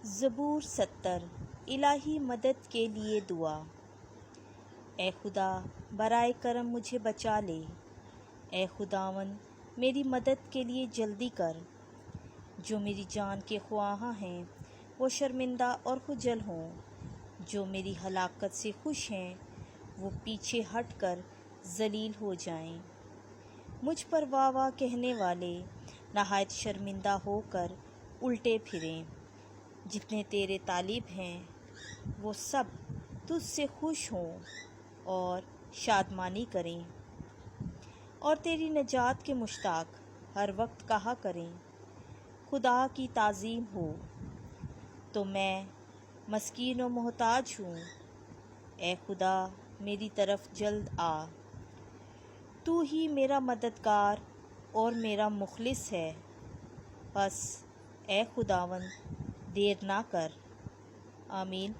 زبور 70 الہی مدد کے لیے دعا۔ اے خدا برائے کرم مجھے بچا لے، اے خداوند میری مدد کے لیے جلدی کر۔ جو میری جان کے خواہاں ہیں وہ شرمندہ اور خجل ہوں، جو میری ہلاکت سے خوش ہیں وہ پیچھے ہٹ کر ذلیل ہو جائیں۔ مجھ پر واہ واہ کہنے والے نہایت شرمندہ ہو کر الٹے پھریں۔ جتنے تیرے طالب ہیں وہ سب تجھ سے خوش ہوں اور شادمانی کریں، اور تیری نجات کے مشتاق ہر وقت کہا کریں، خدا کی تعظیم ہو۔ تو میں مسکین و محتاج ہوں، اے خدا میری طرف جلد آ۔ تو ہی میرا مددگار اور میرا مخلص ہے، بس اے خداوند دیر نہ کر۔ آمین۔